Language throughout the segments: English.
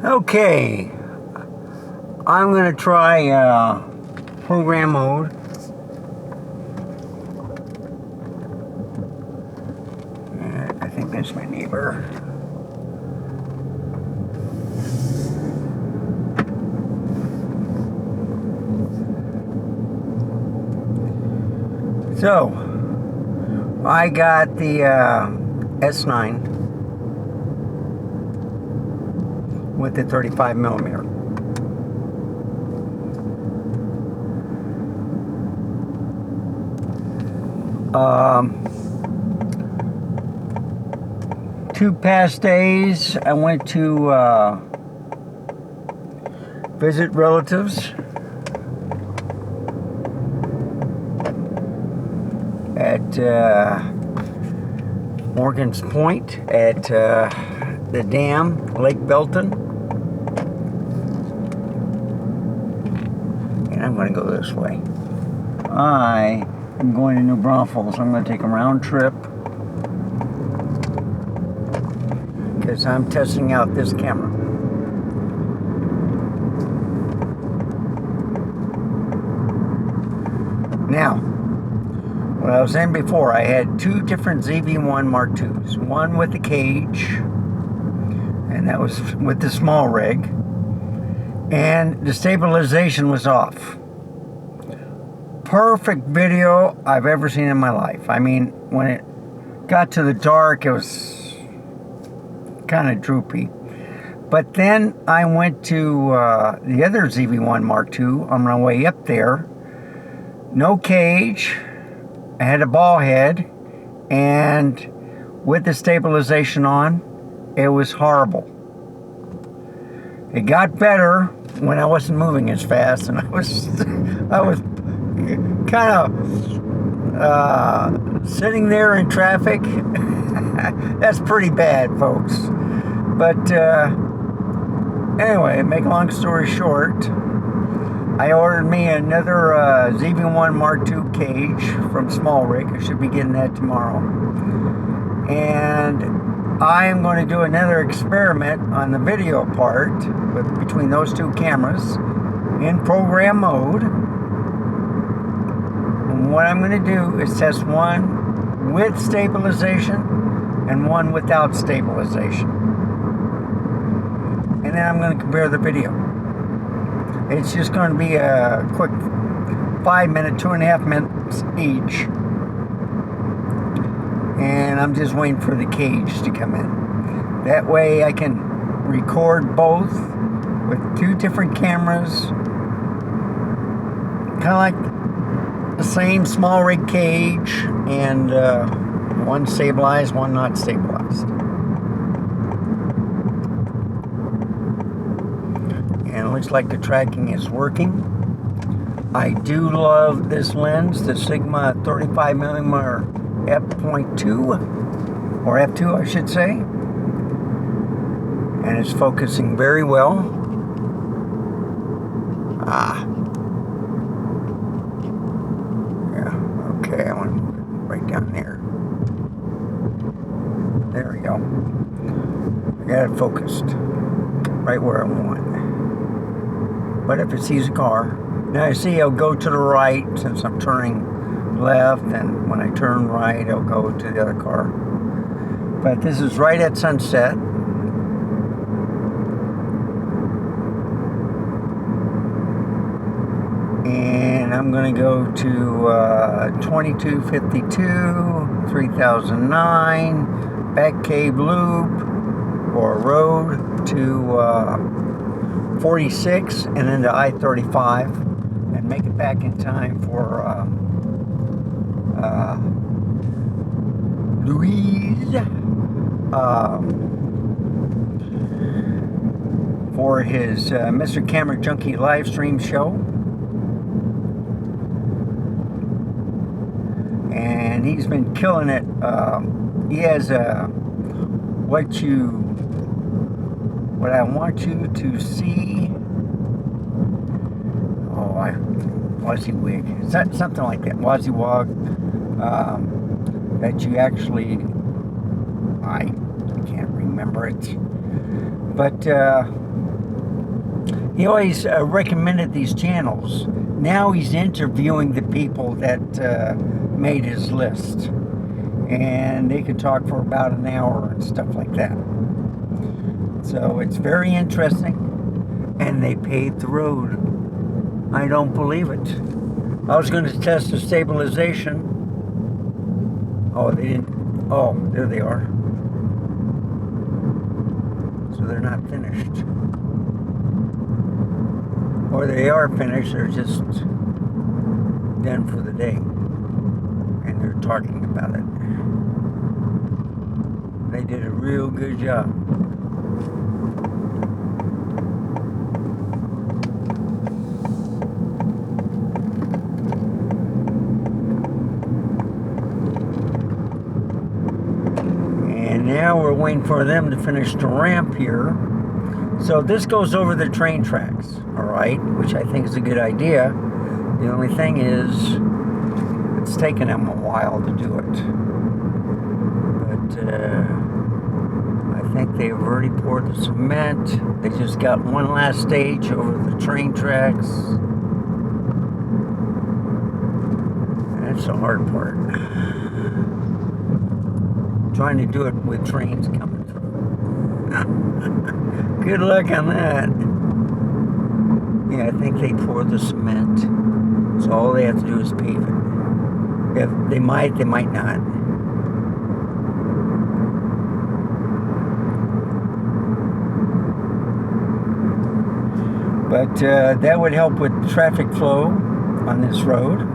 Okay, I'm going to try program mode. I think that's my neighbor. So, I got the S9 with the 35 millimeter. Two past days, I went to visit relatives at Morgan's Point at the dam, Lake Belton. And I'm going to go this way. I am going to New Braunfels. I'm going to take a round trip because I'm testing out this camera. Now, what I was saying before, I had two different ZV-1 Mark IIs. One with the cage, and that was with the small rig, and the stabilization was off. Perfect video I've ever seen in my life. I mean, when it got to the dark, it was kind of droopy. But then I went to the other ZV-1 Mark II on my way up there. No cage. I had a ball head, and with the stabilization on, it was horrible. It got better when I wasn't moving as fast, and I was kind of sitting there in traffic. That's pretty bad, folks. But anyway, make a long story short, I ordered me another ZV-1 Mark II cage from Small Rig. I should be getting that tomorrow. And I am going to do another experiment on the video part between those two cameras in program mode. And what I'm going to do is test one with stabilization and one without stabilization. And then I'm going to compare the video. It's just going to be a quick 5 minute, 2.5 minutes each. And I'm just waiting for the cage to come in. That way I can record both with two different cameras. Kind of like the same small rig cage, and one stabilized, one not stabilized. And it looks like the tracking is working. I do love this lens, the Sigma 35mm f.2, or f2 I should say. And it's focusing very well. Yeah, okay, I want to move it right down there. There we go. I got it focused right where I want. But if it sees a car, now you see it'll go to the right since I'm turning left, and when I turn right, it'll go to the other car. But this is right at sunset. And I'm going to go to 2252, 3009, back cave loop, or road to 46, and then to I-35, and make it back in time for Louise for his Mr. Camera Junkie live stream show. And he's been killing it. He has what I want you to see. Oh, WYSIWYG. Something like that. WYSIWYG. That you actually, I can't remember it. But he always recommended these channels. Now he's interviewing the people that made his list, and they could talk for about an hour and stuff like that. So it's very interesting, and they paved the road. I don't believe it. I was going to test the stabilization. Oh, they didn't. Oh, there they are. So they're not finished. Or they are finished, they're just done for the day. And they're talking about it. They did a real good job. And now we're waiting for them to finish the ramp here. So this goes over the train tracks, all right, which I think is a good idea. The only thing is, it's taken them a while to do it. But I think they've already poured the cement. They just got one last stage over the train tracks. That's the hard part. Trying to do it with trains coming through. Good luck on that. Yeah, I think they pour the cement. So all they have to do is pave it. If they might not. But that would help with traffic flow on this road.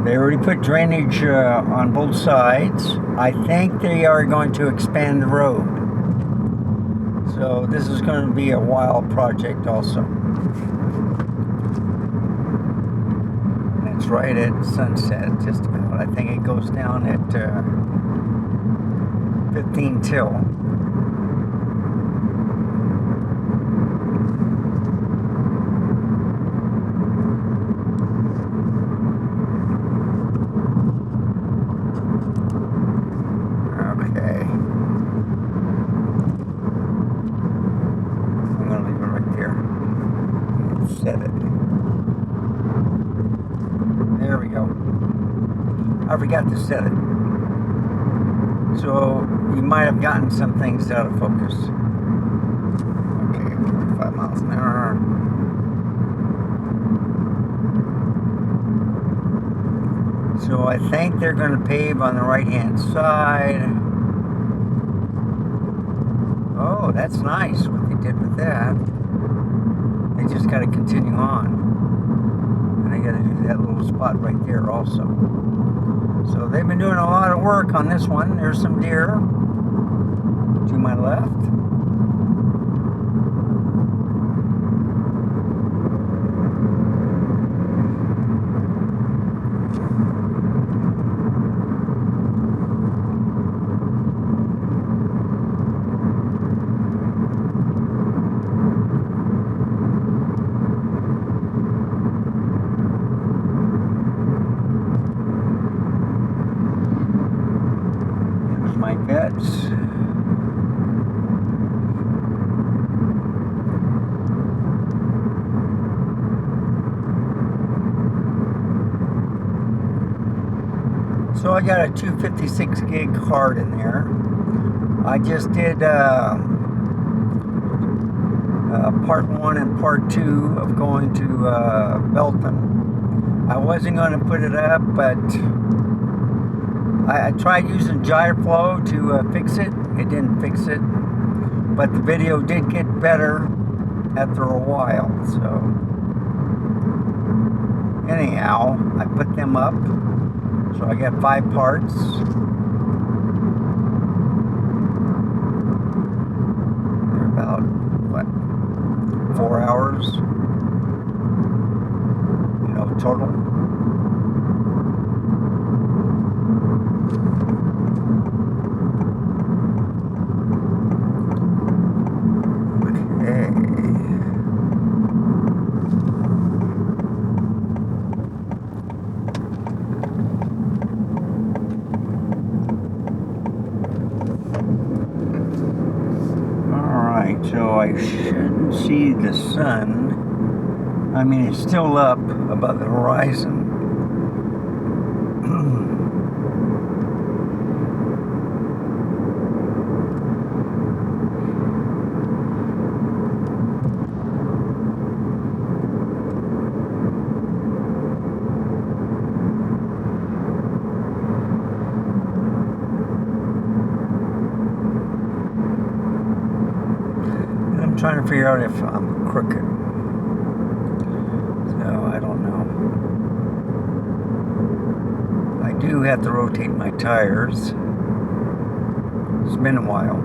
They already put drainage on both sides. I think they are going to expand the road. So this is going to be a wild project also. It's right at sunset, just about. I think it goes down at 15 till. Set it. There we go. I forgot to set it. So you might have gotten some things out of focus. Okay, 45 miles an hour. So I think they're going to pave on the right-hand side. Oh, that's nice what they did with that. They just got to continue on. And they got to do that little spot right there also. So they've been doing a lot of work on this one. There's some deer to my left. My pets. So I got a 256 gig card in there. I just did part 1 and part 2 of going to Belton. I wasn't going to put it up, but I tried using Gyroflow to fix it. It didn't fix it, but the video did get better after a while. So anyhow, I put them up. So I got 5 parts. They're about, what, 4 hours, total. All right. So I shouldn't see the sun. I mean, it's still up above the horizon. I'm trying to figure out if I'm crooked. So I don't know. I do have to rotate my tires. It's been a while.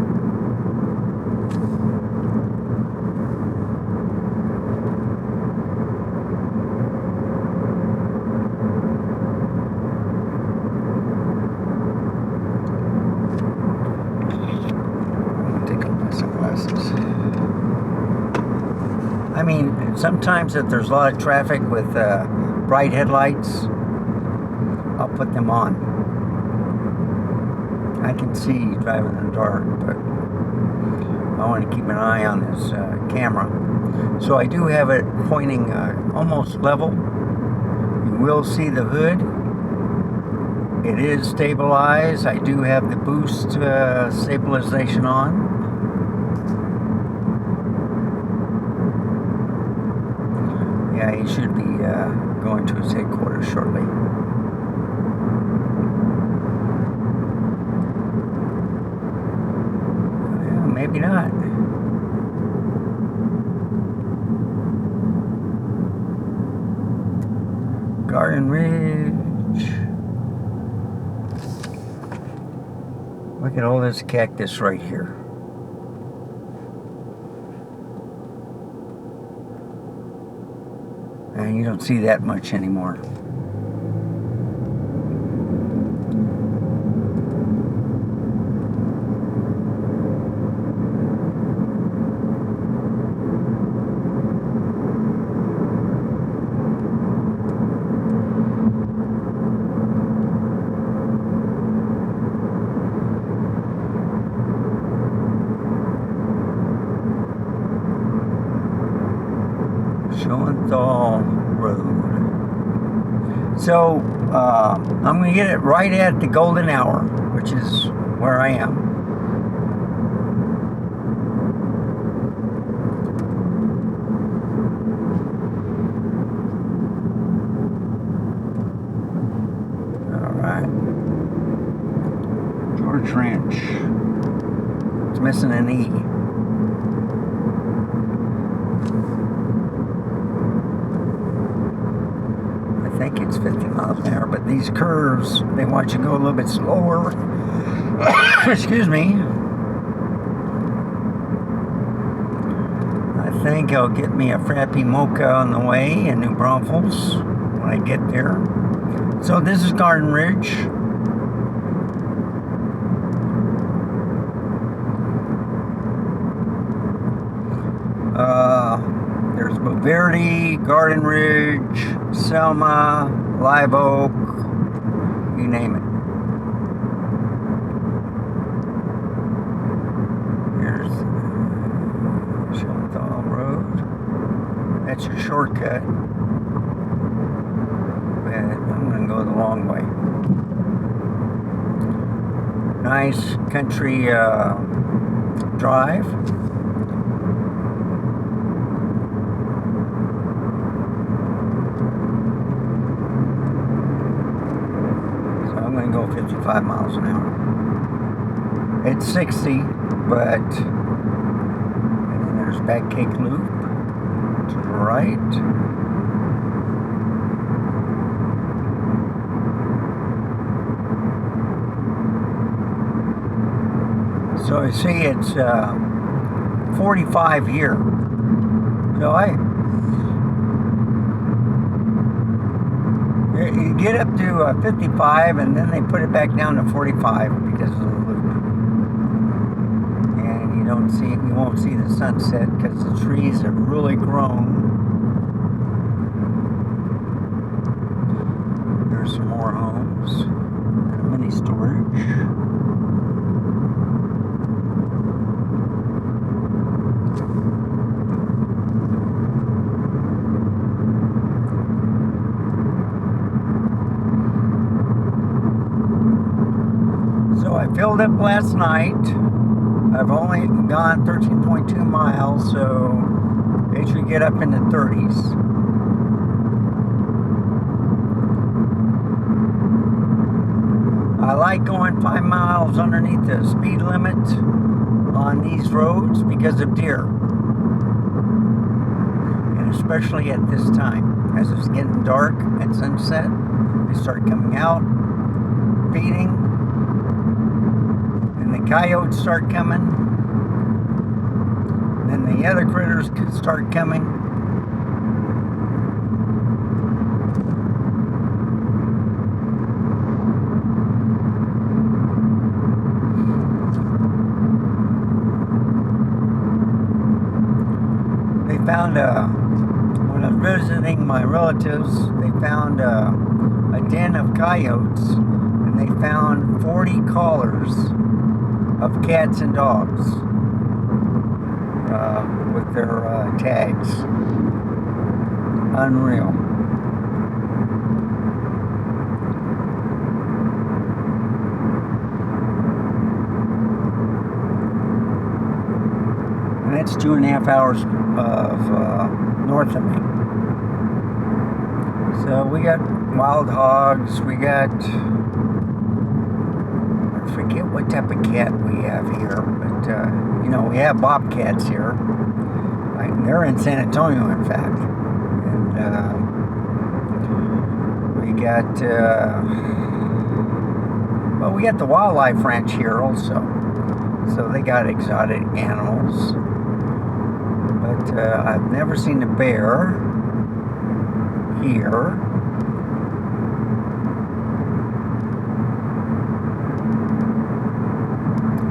I'm gonna take off my sunglasses. I mean, sometimes if there's a lot of traffic with bright headlights, I'll put them on. I can see driving in the dark, but I want to keep an eye on this camera. So I do have it pointing almost level. You will see the hood. It is stabilized. I do have the boost stabilization on. Yeah, he should be going to his headquarters shortly. Well, maybe not. Garden Ridge. Look at all this cactus right here. And you don't see that much anymore. Schoenthal Road. So I'm going to get it right at the golden hour, which is where I am. All right. George Ranch. It's missing an E. I think it's 50 miles an hour, but these curves, they want you to go a little bit slower. Excuse me. I think I'll get me a Frappy Mocha on the way in New Braunfels when I get there. So this is Garden Ridge. There's Boverde, Garden Ridge, Selma, Live Oak, you name it. Here's Schoenthal Road. That's your shortcut. But I'm going to go the long way. Nice country drive. I'm going to go 55 miles an hour. It's 60, but and then there's Back Cake Loop to the right. So you see it's 45 here. So you get up to 55 and then they put it back down to 45 because of the loop. And you won't see the sunset because the trees have really grown. There's some more homes and a mini storage. filled up last night. I've only gone 13.2 miles, so it should get up in the 30s. I like going 5 miles underneath the speed limit on these roads because of deer. And especially at this time, as it's getting dark at sunset, they start coming out, feeding, and the coyotes start coming, and then the other critters start coming. They found when I was visiting my relatives, they found a den of coyotes, and they found 40 collars of cats and dogs with their tags. Unreal. And that's 2.5 hours of north of me. So we got wild hogs, we got, I forget what type of cat we have here, but you know, we have bobcats here. They're in San Antonio, in fact. And we got, well, we got the wildlife ranch here also. So they got exotic animals. But I've never seen a bear here.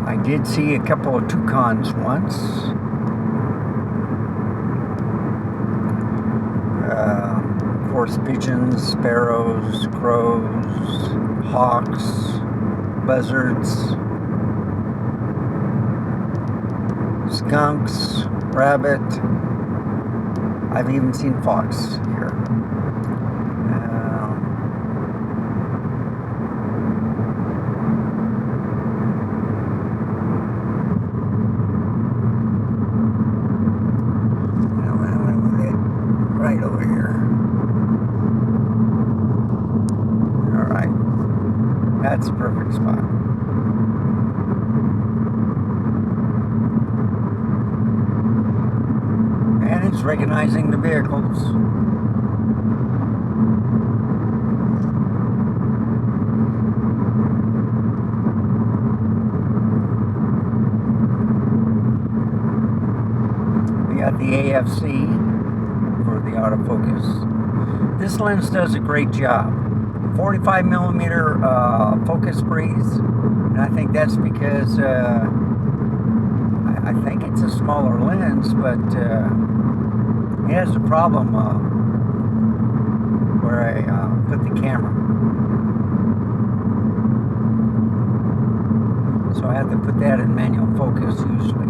I did see a couple of toucans once. Of course, pigeons, sparrows, crows, hawks, buzzards, skunks, rabbit. I've even seen fox here. Right over here. All right, that's a perfect spot. And it's recognizing the vehicles. We got the AFC for the autofocus. This lens does a great job. 45 millimeter focus breeze, and I think that's because I think it's a smaller lens, but it has a problem where I put the camera. So I have to put that in manual focus usually.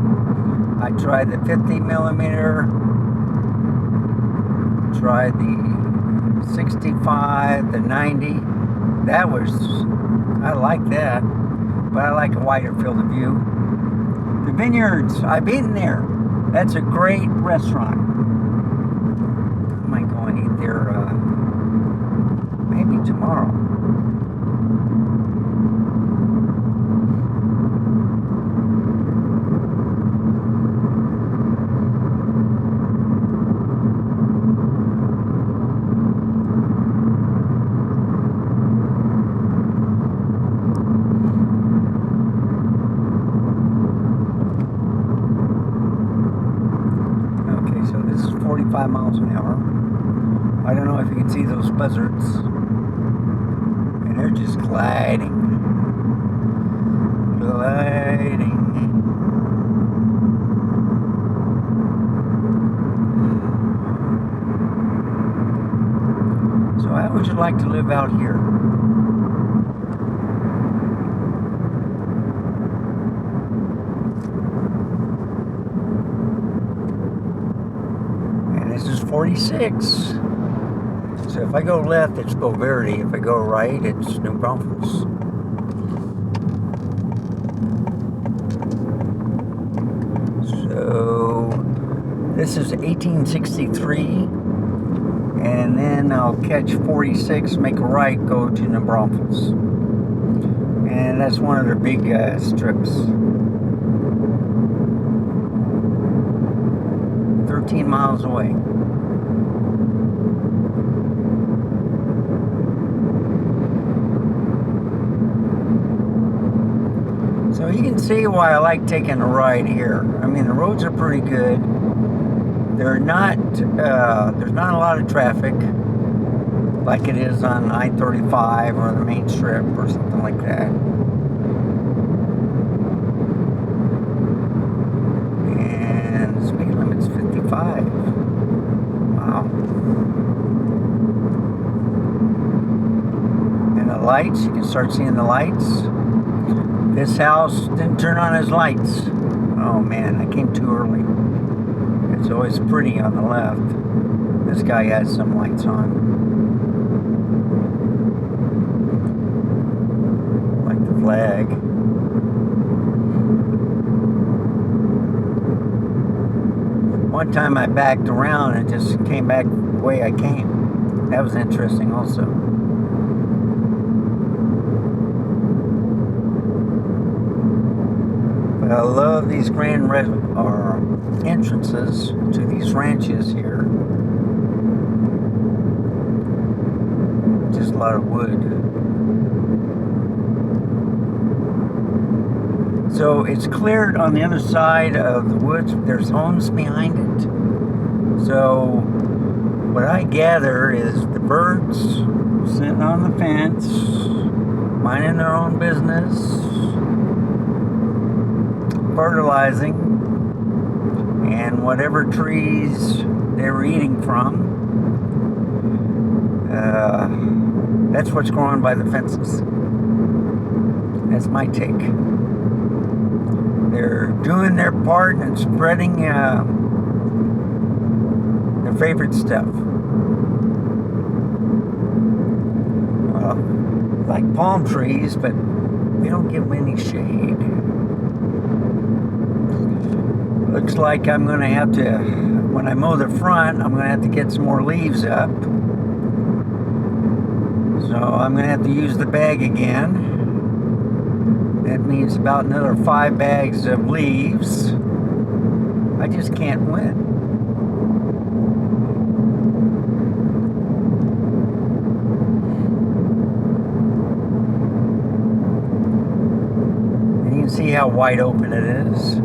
I tried the 50 millimeter, tried the 65, the 90. That was, I like that, but I like a wider field of view. The Vineyards, I've eaten there. That's a great restaurant. I might go and eat there maybe tomorrow. So this is 45 miles an hour. I don't know if you can see those buzzards. And they're just gliding. Gliding. So how would you like to live out here? This is 46. So if I go left, it's Boverde. If I go right, it's New Braunfels. So this is 1863, and then I'll catch 46, make a right, go to New Braunfels. And that's one of their big strips. 13 miles away. So you can see why I like taking a ride here. I mean, the roads are pretty good. They're not, there's not a lot of traffic like it is on I-35 or the main strip or something like that. And the speed limit's 55. Wow. And the lights, you can start seeing the lights. This house didn't turn on his lights. Oh man, I came too early. It's always pretty on the left. This guy has some lights on. Like the flag. One time I backed around and just came back the way I came. That was interesting also. I love these grand entrances to these ranches here. Just a lot of wood. So it's cleared on the other side of the woods. There's homes behind it. So what I gather is the birds sitting on the fence, minding their own business, fertilizing, and whatever trees they were eating from, that's what's growing by the fences. That's my take. They're doing their part and spreading their favorite stuff. Like palm trees, but they don't give them any shade. Looks like I'm going to have to, when I mow the front, I'm going to have to get some more leaves up. So I'm going to have to use the bag again. That means about another 5 bags of leaves. I just can't win. And you can see how wide open it is.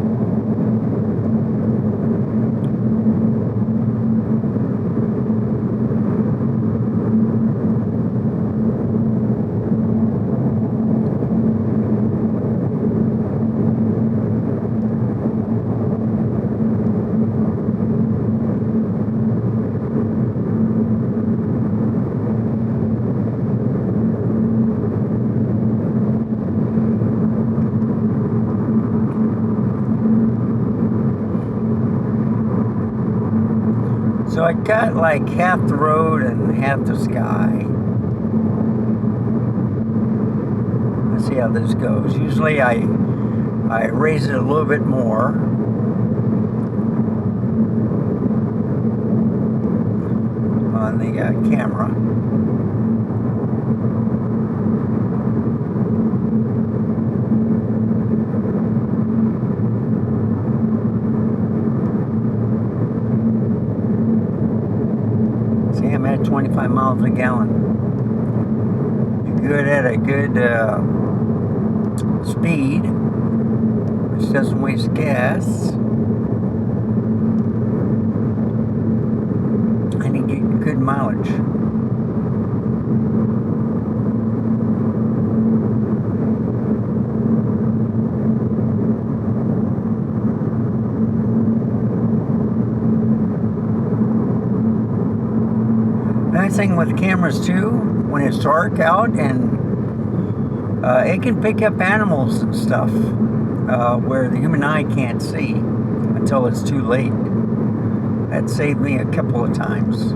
So I got like half the road and half the sky. Let's see how this goes. Usually I raise it a little bit more. On the camera. I'm at 25 miles a gallon. Good at a good speed, which doesn't waste gas. I need to get good mileage. Nice thing with cameras too, when it's dark out, and it can pick up animals and stuff where the human eye can't see until it's too late. That saved me a couple of times.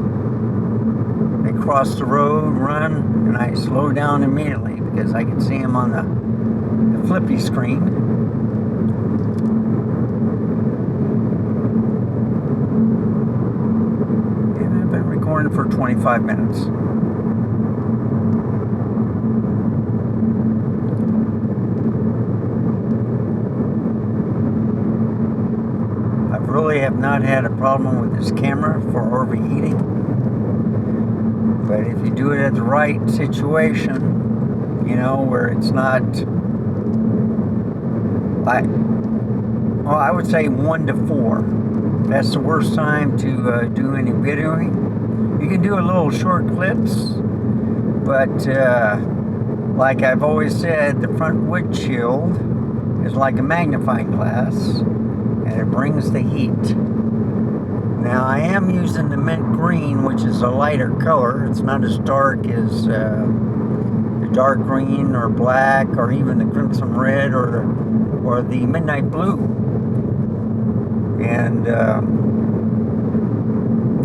They cross the road, run, and I slow down immediately because I can see them on the flippy screen. run for 25 minutes. I really have not had a problem with this camera for overheating. But if you do it at the right situation, you know, where it's not like, well, I would say 1 to 4. That's the worst time to do any videoing. You can do a little short clips, but like I've always said, the front windshield is like a magnifying glass, and it brings the heat. Now I am using the mint green, which is a lighter color. It's not as dark as the dark green or black or even the crimson red or the midnight blue. And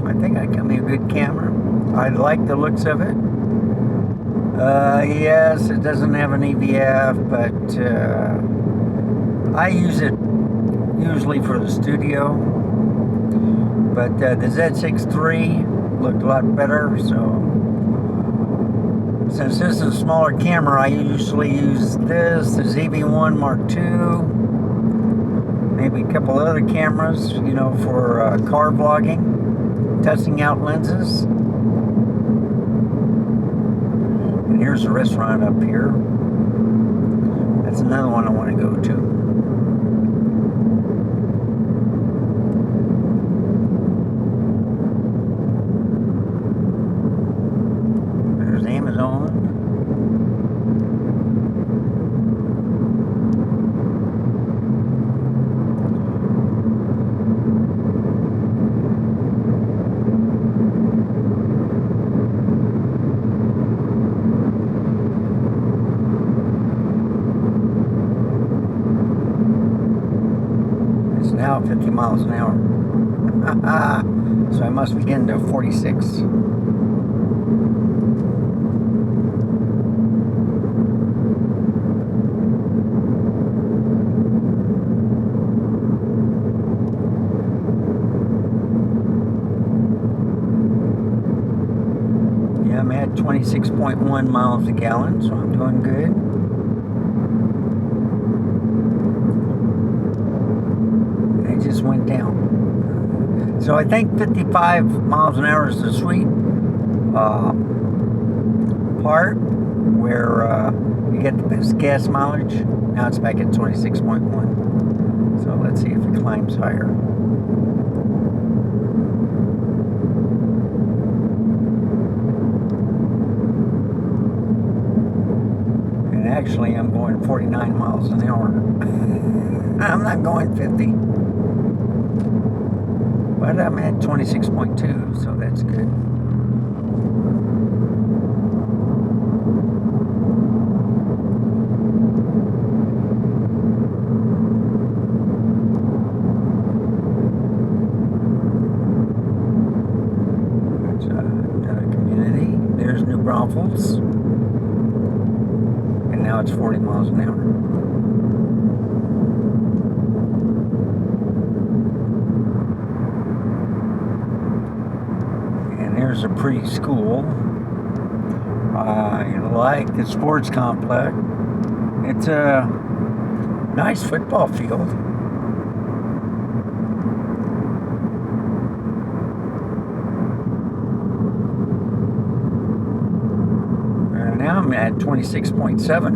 I think I got me a good camera. I like the looks of it. Yes, it doesn't have an EVF, but I use it usually for the studio. But the Z6 III looked a lot better, so since this is a smaller camera, I usually use this, the ZV-1 Mark II, maybe a couple other cameras, you know, for car vlogging, testing out lenses. And here's the restaurant up here. That's another one I want to go to. Now 50 miles an hour. So I must be getting to 46. Yeah, I'm at 26.1 miles a gallon, so I'm doing good. Just went down. So I think 55 miles an hour is the sweet part where you get the best gas mileage. Now it's back at 26.1. So let's see if it climbs higher. And actually I'm going 49 miles an hour. I'm not going 50. But I'm at 26.2, so that's good. There's another community. There's New Braunfels. And now it's 40 miles an hour. There's a pretty school. I like the sports complex. It's a nice football field. And now I'm at 26.7.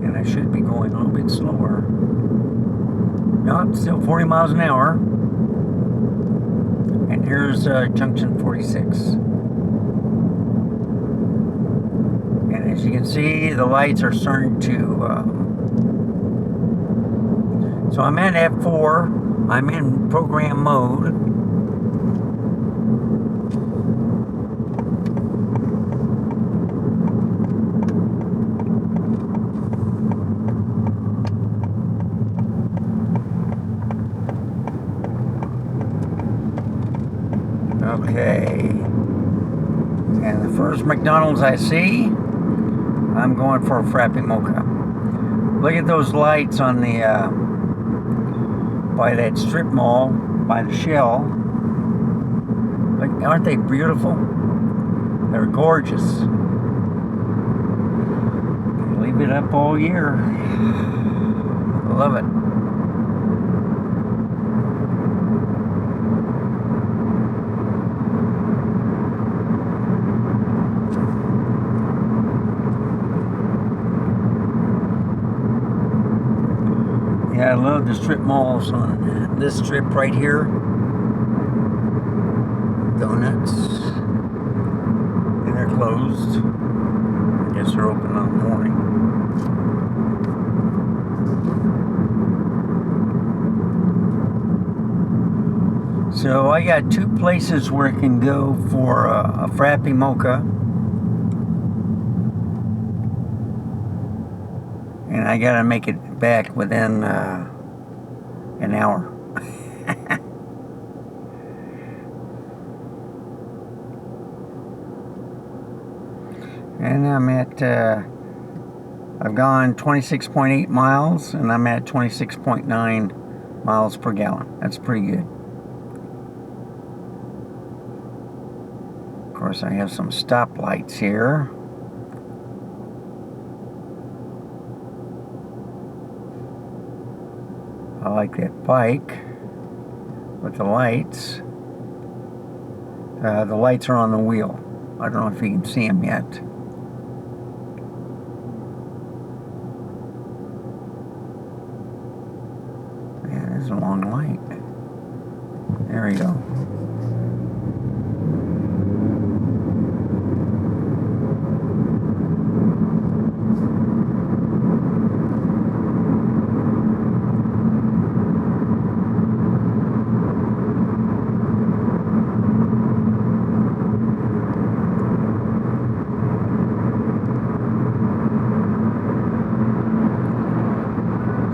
And I should be going a little bit slower. No, it's still 40 miles an hour. And here's junction 46. And as you can see, the lights are starting to... so I'm at F4. I'm in program mode. Okay, and the first McDonald's I see, I'm going for a Frappe Mocha. Look at those lights on the by that strip mall, by the Shell. Like, aren't they beautiful? They're gorgeous. They leave it up all year. I love it. Yeah, I love the strip malls on this strip right here. Donuts. And they're closed. I guess they're open in the morning. So I got two places where I can go for a frappe mocha. And I gotta make it back within an hour. And I'm at, I've gone 26.8 miles, and I'm at 26.9 miles per gallon. That's pretty good. Of course, I have some stoplights here. I like that bike with the lights. The lights are on the wheel. I don't know if you can see them yet. Yeah, there's a long light. There we go.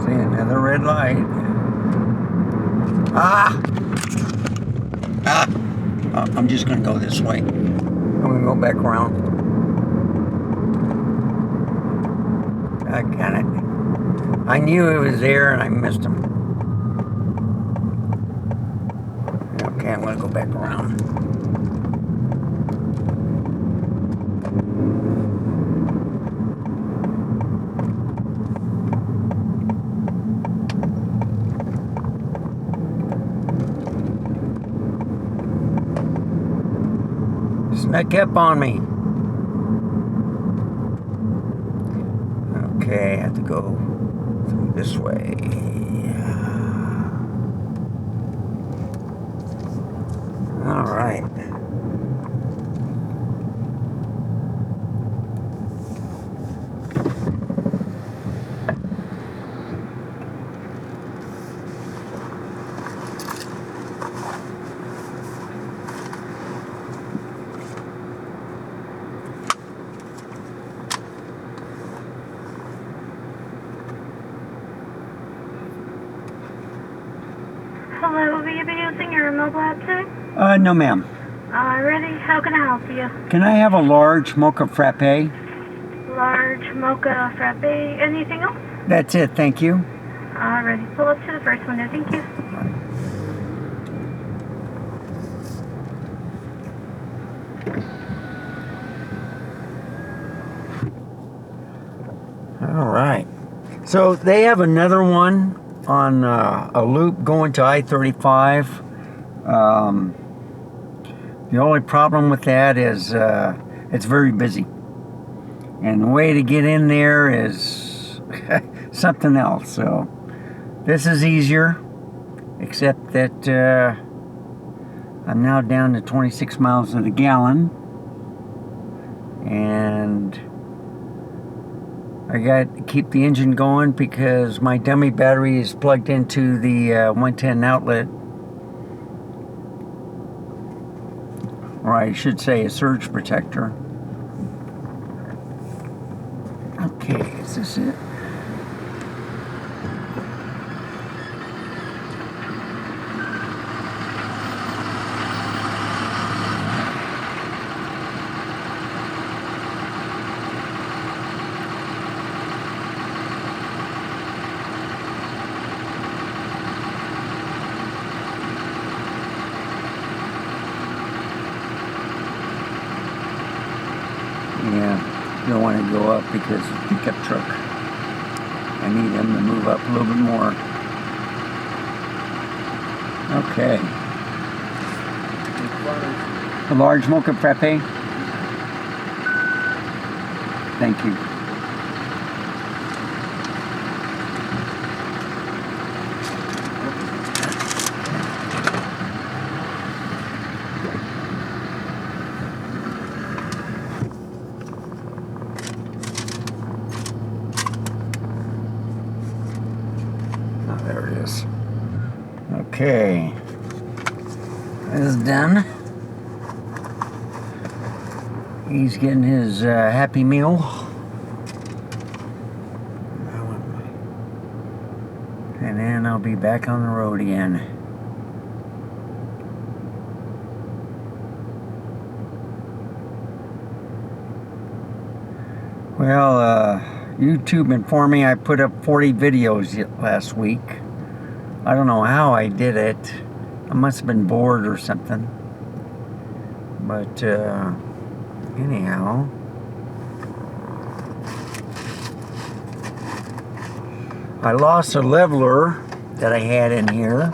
See, another red light. Ah! I'm just going to go this way. I'm going to go back around. I got it. I knew it was there and I missed him. Okay, I'm going to go back around. Snuck up on me. Okay, I have to go through this way. All right. Hello, will you be using your mobile app today? No, ma'am. Ready? How can I help you? Can I have a large mocha frappe? Large mocha frappe. Anything else? That's it, thank you. Alrighty, pull up to the first window. Thank you. All right. So they have another one on a loop going to I-35. The only problem with that is it's very busy. And the way to get in there is something else. So this is easier, except that I'm now down to 26 miles to the gallon. And I got to keep the engine going because my dummy battery is plugged into the 110 outlet. Or I should say a surge protector. Okay, is this it? Yeah, don't want to go up because of the pickup truck. I need them to move up a little bit more. Okay. A large mocha frappe. Thank you. Oh, there it is. Okay. This is done. He's getting his Happy Meal. And then I'll be back on the road again. Well, YouTube informed me I put up 40 videos last week. I don't know how I did it. I must have been bored or something. But, anyhow. I lost a leveler that I had in here,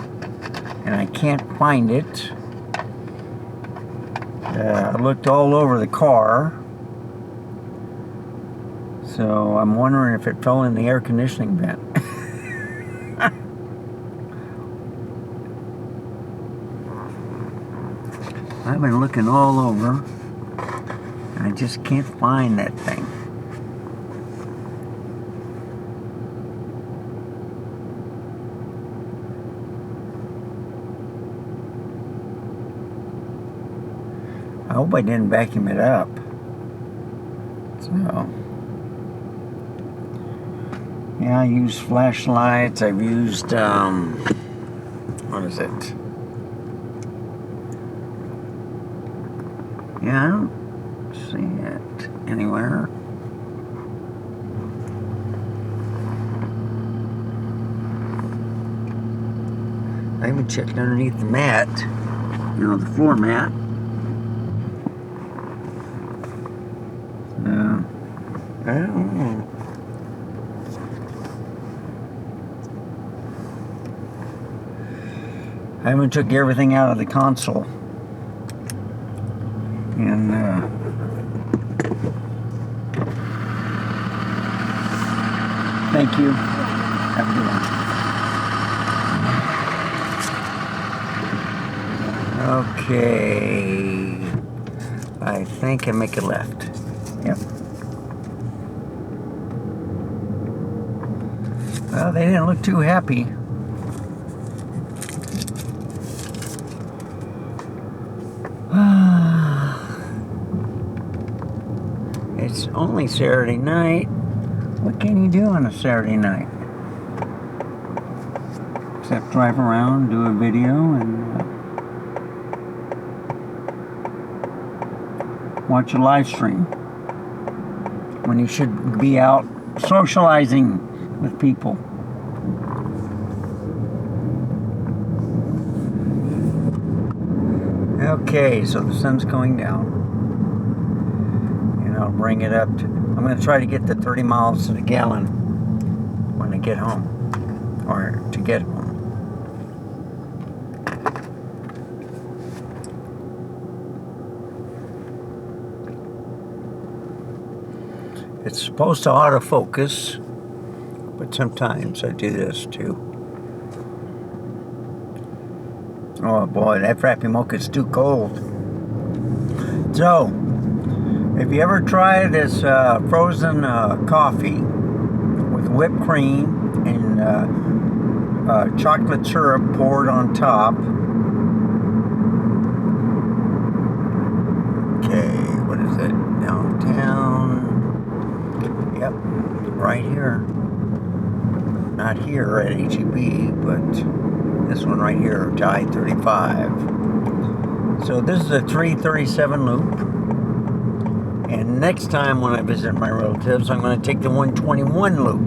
and I can't find it. I looked all over the car, so I'm wondering if it fell in the air conditioning vent. I've been looking all over, and I just can't find that thing. I hope I didn't vacuum it up. So, yeah, I used flashlights. I've used, what is it? Yeah, I don't see it anywhere. I even checked underneath the mat, the floor mat. I don't know. I even took everything out of the console. And, thank you. Have a good one. Okay. I think I make a left. Yep. Well, they didn't look too happy. It's only Saturday night. What can you do on a Saturday night? Except drive around, do a video, and watch a live stream. When you should be out socializing with people. Okay, so the sun's going down. And I'll bring it up to, I'm going to try to get to 30 miles to the gallon when I get home. Or to get home. It's supposed to autofocus, but sometimes I do this too. Oh boy, that Frappy Mocha is too cold. So, if you ever tried this frozen coffee with whipped cream and chocolate syrup poured on top. Okay, what is it? Downtown. Yep, right here. Not here at HEB, but this one right here, to I-35. So this is a 337 loop. And next time when I visit my relatives, I'm going to take the 121 loop.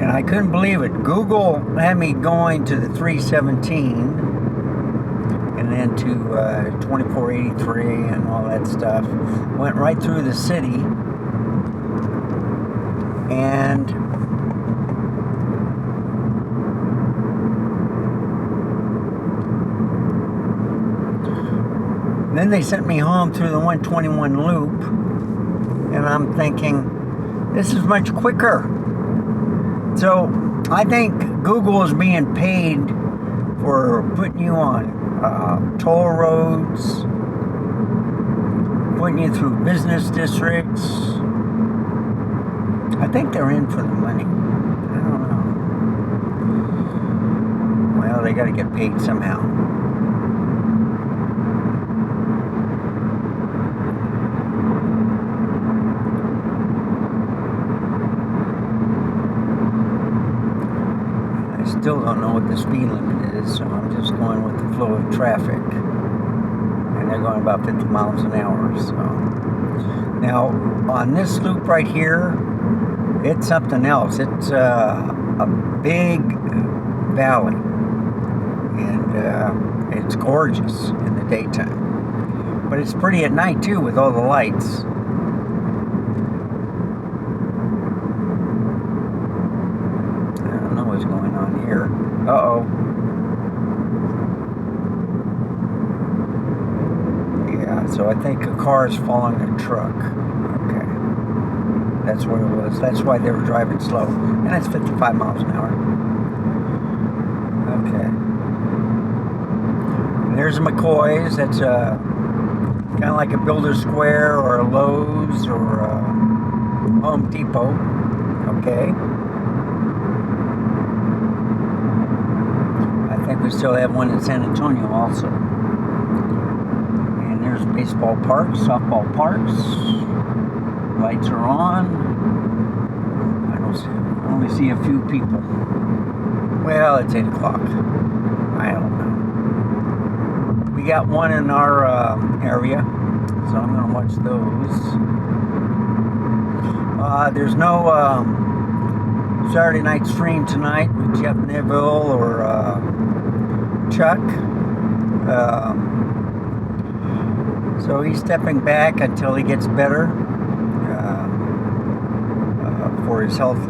And I couldn't believe it. Google had me going to the 317. and then to 2483 and all that stuff. Went right through the city, and then they sent me home through the 121 loop, and I'm thinking, this is much quicker. So I think Google is being paid for putting you on toll roads, putting you through business districts. I think they're in for the money. I don't know. Well, they got to get paid somehow. Still don't know what the speed limit is, so I'm just going with the flow of traffic, and they're going about 50 miles an hour. So now on this loop right here, it's something else. It's a big valley, and it's gorgeous in the daytime, but it's pretty at night too with all the lights. What's going on here? Uh-oh. Yeah, so I think a car is following a truck. Okay. That's what it was. That's why they were driving slow. And it's 55 miles an hour. Okay. And there's a McCoy's. That's kind of like a Builder Square or a Lowe's or a Home Depot. Okay. I think we still have one in San Antonio also. And there's baseball parks, softball parks. Lights are on. I only see a few people. Well, it's 8 o'clock. I don't know. We got one in our area, so I'm going to watch those. There's no Saturday night stream tonight with Jeff Neville or Chuck. So he's stepping back until he gets better for his health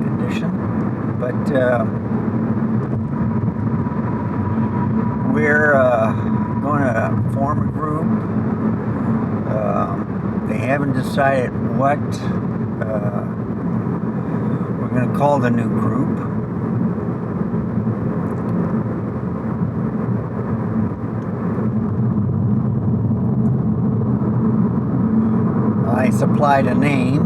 condition. But we're going to form a group. They haven't decided what we're going to call the new group. I supplied a name.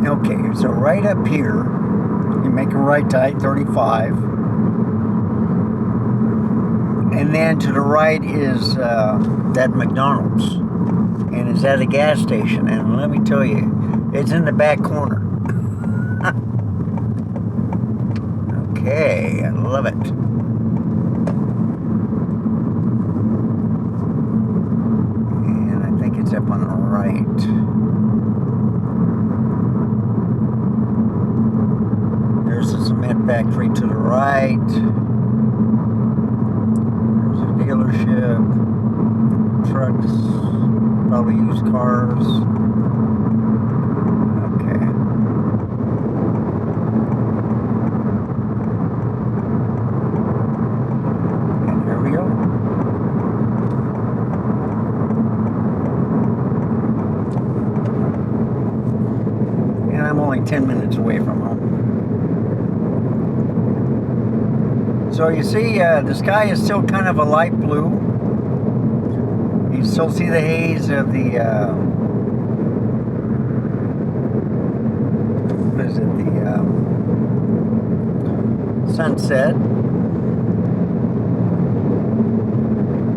Okay, so right up here, you make a right to I-35. And then to the right is that McDonald's. And it's at a gas station. And let me tell you, it's in the back corner. Okay, I love it. It's up on the right. There's a cement factory to the right. There's a dealership. Trucks. Probably used cars. Okay. And here we go. I'm only 10 minutes away from home. So you see, the sky is still kind of a light blue. You still see the haze of the, what is it, the sunset.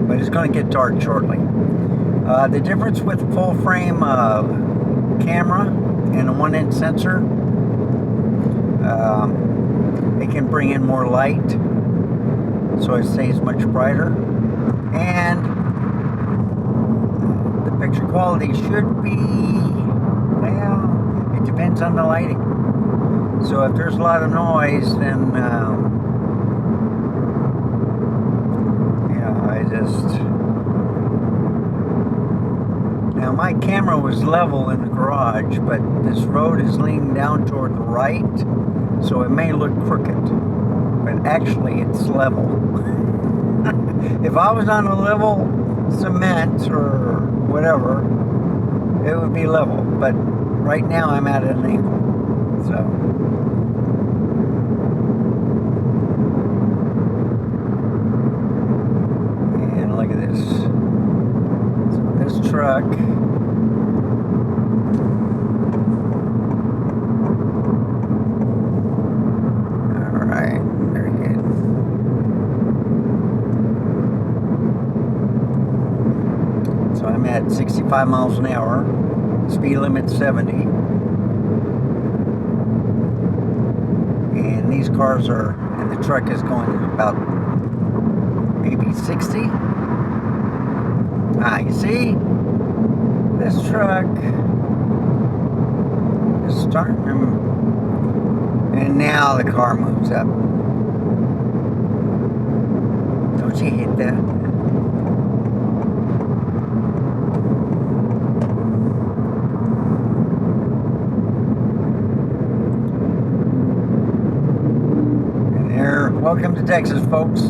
But it's going to get dark shortly. The difference with full frame camera and a 1-inch sensor, it can bring in more light, so it stays much brighter, and the picture quality should be, well, it depends on the lighting. So if there's a lot of noise, then I just... Now my camera was level in the garage, but this road is leaning down toward the right, so it may look crooked, but actually it's level. If I was on a level cement or whatever, it would be level, but right now I'm at an angle, so. And look at this. So this truck, all right, very good. So I'm at 65 miles an hour, speed limit 70. And these cars are, and the truck is going about maybe 60. Ah, you see? This truck is starting to, and now the car moves up. Don't you hate that? And there, welcome to Texas, folks.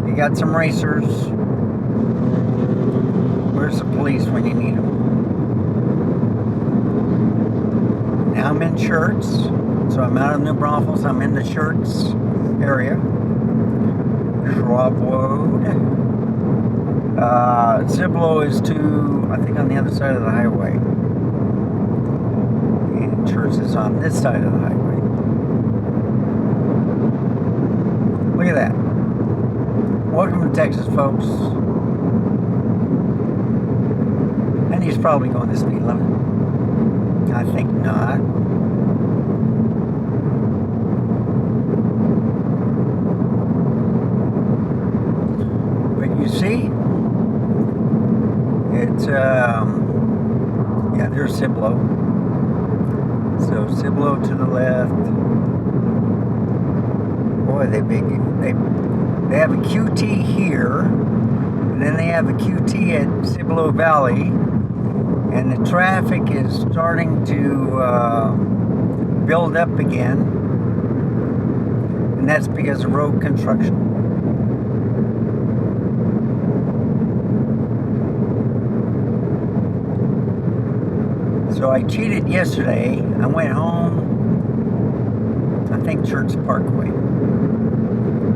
You got some racers. Where's the police when you need them? Now I'm in Shirts, so I'm out of New Braunfels. I'm in the Shirts area. Schwab Road. Cibolo is to, I think, on the other side of the highway. And Shirts is on this side of the highway. Look at that. Welcome to Texas, folks. And he's probably going the speed limit. I think not. But you see, it's, yeah, there's Cibolo. So Cibolo to the left. Boy, they have a QT here, and then they have a QT at Cibolo Valley. And the traffic is starting to build up again, and that's because of road construction. So I cheated yesterday. I went home, I think Church Parkway.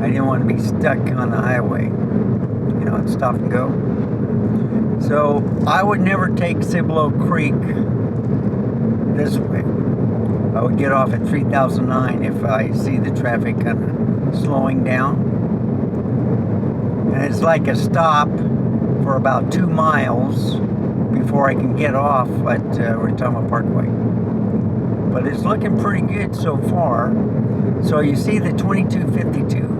I didn't want to be stuck on the highway, you know, and stop and go. So I would never take Cibolo Creek this way. I would get off at 3009 if I see the traffic kind of slowing down. And it's like a stop for about 2 miles before I can get off at Retama Parkway. But it's looking pretty good so far. So you see the 2252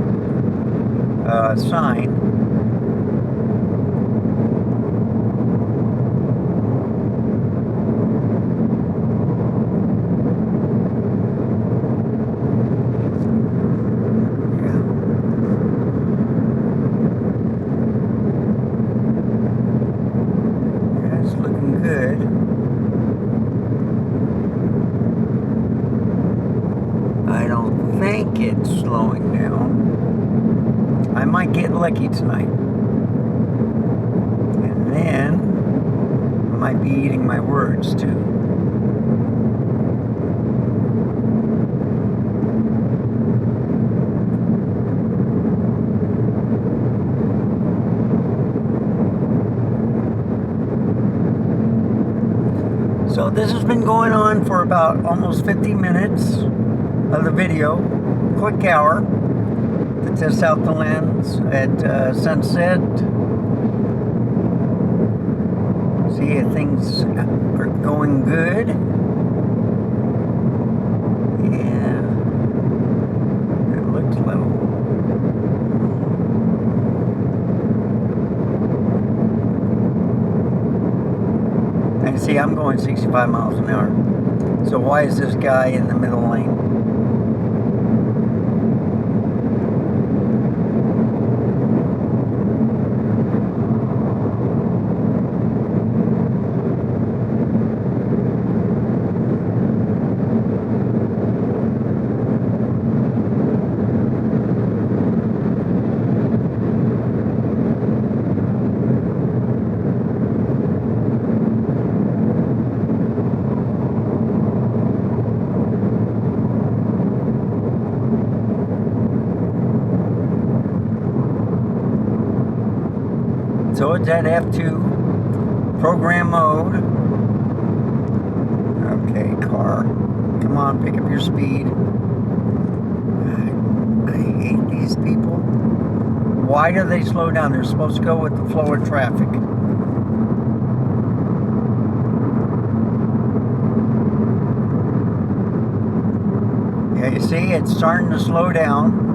sign. Good. I don't think it's slowing down. I might get lucky tonight. And then I might be eating my words too. So this has been going on for about almost 50 minutes of the video. Quick hour to test out the lens at sunset. See if things are going good. Yeah, it looks level. And see, I'm going 65 miles an hour. So why is this guy in the middle lane? So it's at F2, program mode. Okay, car, come on, pick up your speed. I hate these people. Why do they slow down? They're supposed to go with the flow of traffic. Yeah, you see, it's starting to slow down.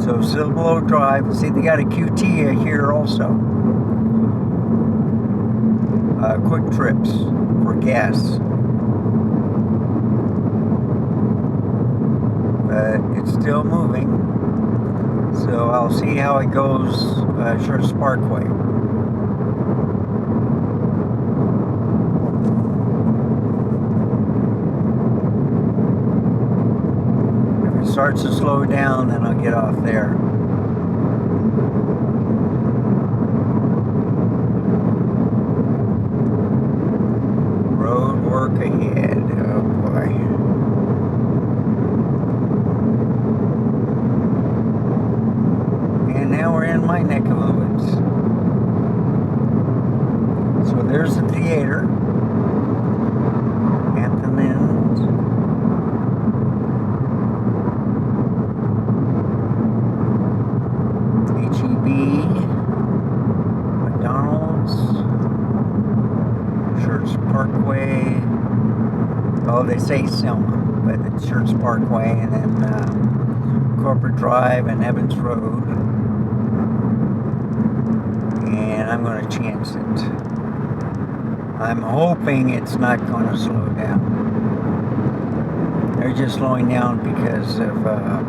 So still below drive. See, they got a QT here also. Quick trips for gas. But it's still moving. So I'll see how it goes. Shirts Parkway. Starts to slow down, then I'll get off there. Road work ahead. Oh boy. And now we're in my neck of the woods. So there's the theater. Hampton Inns. McDonald's, Church Parkway. Oh, they say Selma, but it's Church Parkway, and then Corporate Drive and Evans Road. And I'm going to chance it. I'm hoping it's not going to slow down. They're just slowing down because of the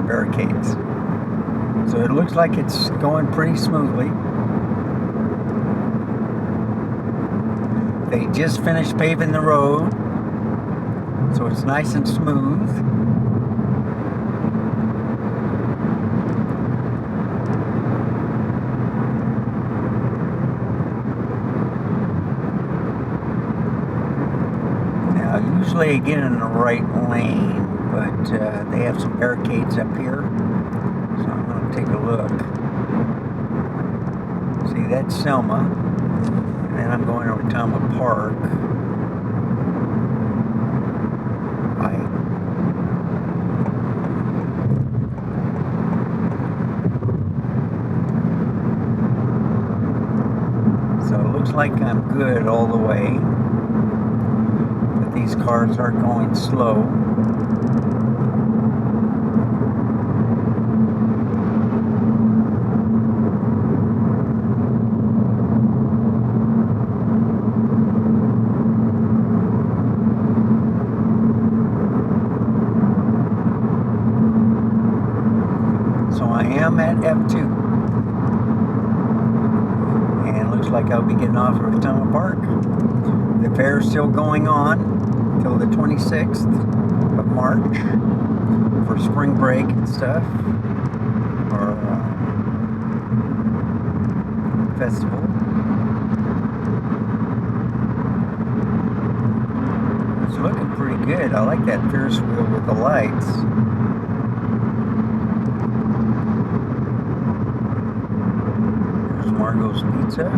barricades. So it looks like it's going pretty smoothly. They just finished paving the road, so it's nice and smooth. Now, usually I get in the right lane, but they have some barricades up here. So I'm going to take a look. See, that's Selma. And then I'm going over to Tama Park. So it looks like I'm good all the way. But these cars are going slow. I'm at F2, and it looks like I'll be getting off of Tama Park. The fair is still going on till the 26th of March for spring break and stuff, or festival. It's looking pretty good. I like that Ferris wheel with the lights. Margot's Pizza.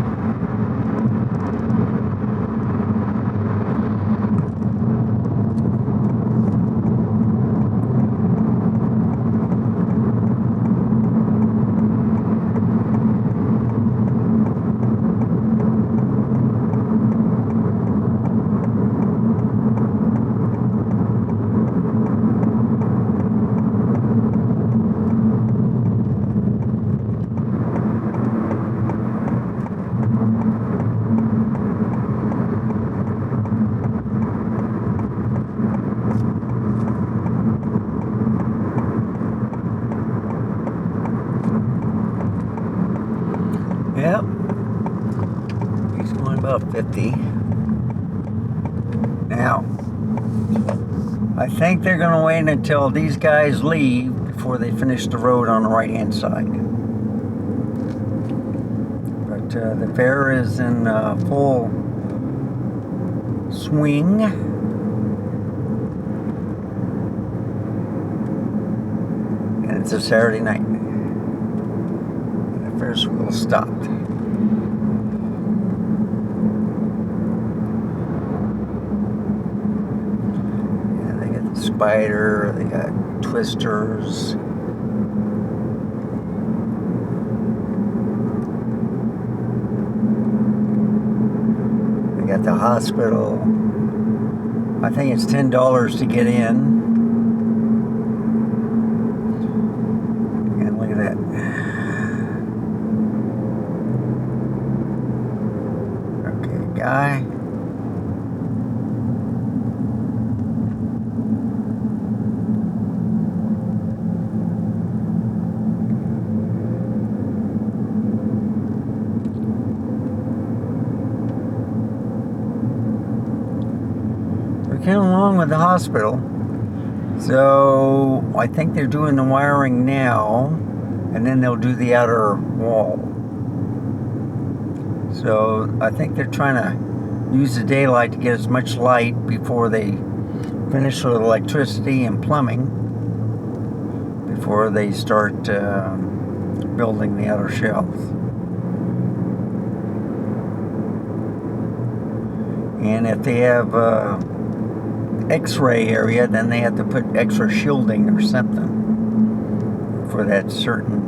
About 50. Now, I think they're going to wait until these guys leave before they finish the road on the right-hand side. But the fair is in full swing. And it's a Saturday night. And the Ferris wheel stopped. Spider, they got twisters. They got the hospital. I think it's $10 to get in. And look at that. Okay, guy. Came along with the hospital, so I think they're doing the wiring now, and then they'll do the outer wall. So I think they're trying to use the daylight to get as much light before they finish with electricity and plumbing, before they start building the outer shells. And if they have X-ray area, then they have to put extra shielding or something for that certain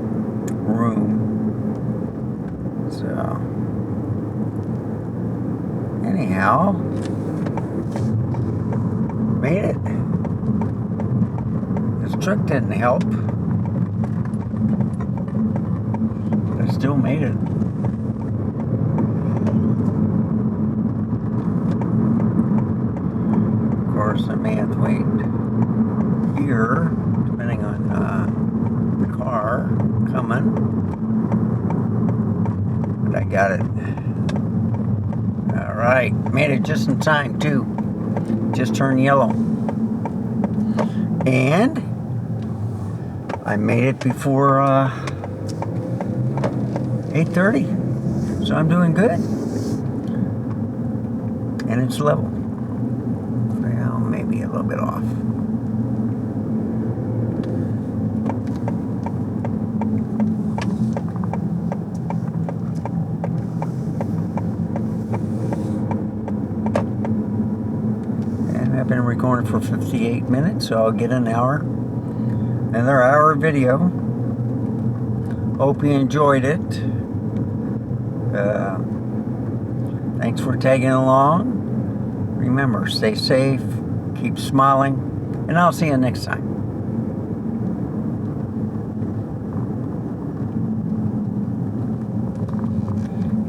room. So anyhow, made it. This truck didn't help, but I still made it. Of course, I may have to wait here, depending on the car coming. But I got it. All right, made it just in time too. Just turned yellow, and I made it before 8:30, so I'm doing good, and it's level. Maybe a little bit off. And I've been recording for 58 minutes, so I'll get an hour. Another hour video. Hope you enjoyed it. Thanks for tagging along. Remember, stay safe. Keep smiling, and I'll see you next time.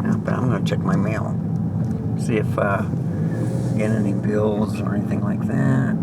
Yeah, but I'm going to check my mail. See if I get any bills or anything like that.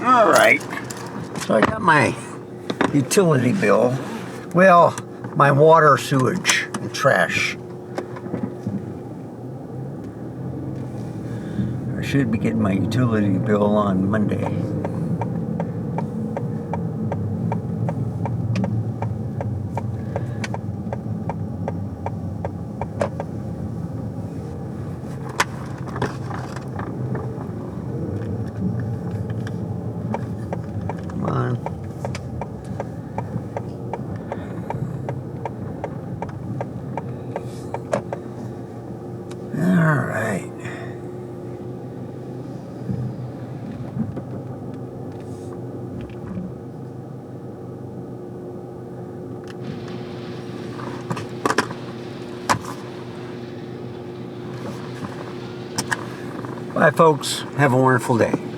All right, so I got my utility bill. Well, my water, sewage, and trash. I should be getting my utility bill on Monday. Bye, folks. Have a wonderful day.